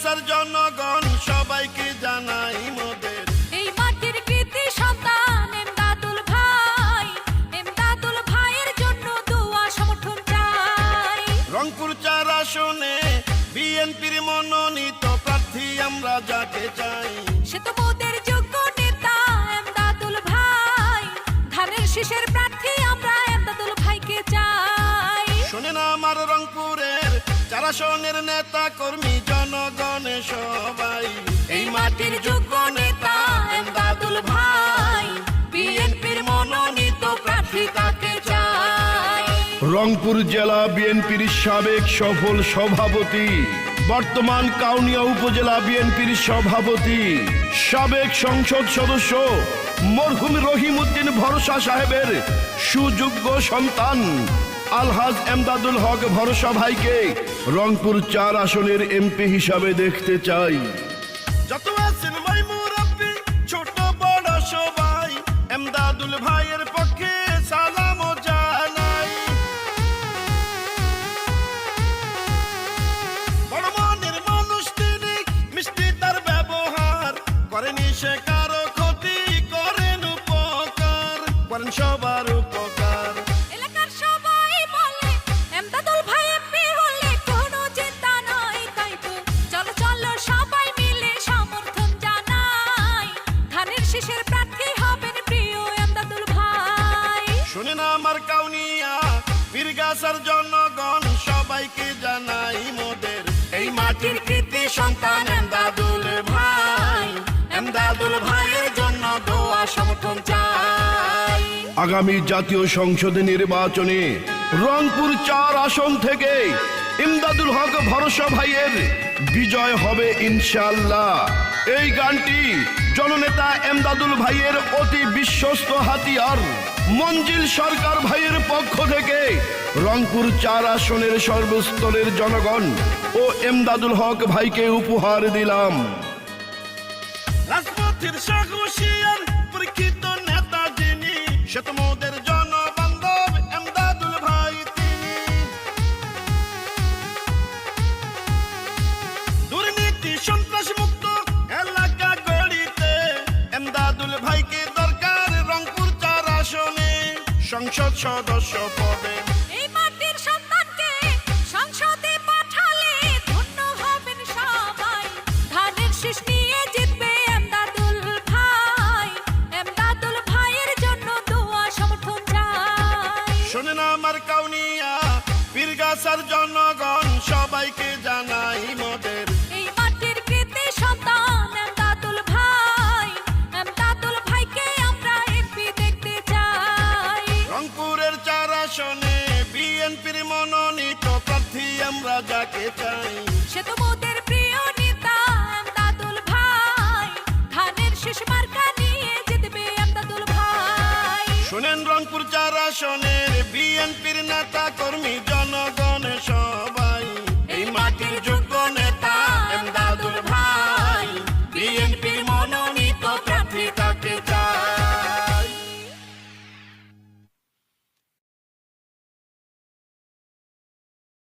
পীরগাছার জনগণ সবাইকে জানাই মোদের এই মাটির কৃতি সন্তান এমদাদুল ভাই, এমদাদুল ভাইয়ের জন্য দোয়া সমর্থন চাই। রংপুর 4 আসনে বিএনপির মনোনীত প্রার্থী আমরা যাকে চাই, সে তো মোদের যোগ্য নেতা এমদাদুল ভাই, ধানের শীষের প্রার্থী আমরা এমদাদুল ভাইকে চাই। শোনেন আমার রংপুরের 4 আসনের নেতা কর্মী জনগণ সবাই, এই মাটির যোগ্য নেতা এমদাদুল ভাই, বিএনপির মনোনীত প্রার্থী তাকে চাই। রংপুর জেলা বিএনপির সাবেক সফল সভাপতি, বর্তমান কাউনিয়া উপজেলা বিএনপির সভাপতি, সাবেক সংসদ সদস্য মরহুম রহিম উদ্দিন ভরসা সাহেবের সুযোগ্য সন্তান আলহাজ এমদাদুল হক ভরসা ভাইকে রংপুর 4 আসনের এমপি হিসাবে দেখতে চাই। যত আছেন ভাই মুরব্বি ছোট বড় সবাই এমদাদুল ভাইয়ের পক্ষে সালাম জানাই। বড় মনের মানুষ তিনি, মিষ্টি তার ব্যবহার, করেনি সে কারো ক্ষতি, করেন উপকার, করেন সবার উপকার। এলাকার সবাই বলে এমদাদুল ভাই এমপি হলে কোনো চিন্তা নাই, তাই তো চলো চলো সবাই মিলে সমর্থন জানাই, ধানের শীষের প্রার্থী হবেন প্রিয় এমদাদুল ভাই। শুনে না আমার কাউনিয়া পীরগাছার জনগণ সবাইকে জানাই মোদের এই মাটির কৃতি সন্তান এমদাদুল ভাই, এমদাদুল ভাইয়ের জন্য দোয়া সমর্থন চাই। আগামী জাতীয় সংসদ নির্বাচনে রংপুর 4 আসন থেকে ইমদাদুল হক ভরসা ভাইয়ের বিজয় হবে ইনশাআল্লাহ। এই গানটি জননেতা এমদাদুল ভাইয়ের অতি বিশ্বস্ত হাতিয়ার মঞ্জিল সরকার ভাইয়ের পক্ষ থেকে রংপুর 4 আসনের সর্বস্তরের জনগণ ও এমদাদুল হক ভাইকে উপহার দিলাম। রাজপথের সাহসিয়ার পরীক্ষিত নেতা যিনি, সে তো মোদের জনবান্ধব এমদাদুল ভাই তিনি। দুর্নীতি সন্ত্রাস মুক্ত এলাকা গড়িতে এমদাদুল ভাইকে দরকার রংপুর 4 আসনে সংসদ সদস্য পদে। এই মাটির সন্তানকে সংসদে পাঠালে ধন্য হবেন সবাই, ধানের শীষ নিয়ে জিতবে এমদাদুল ভাই, এমদাদুল ভাইয়ের জন্য দোয়া সমর্থন চাই। শোনেন আমার কাউনিয়া পীরগাছার জন্য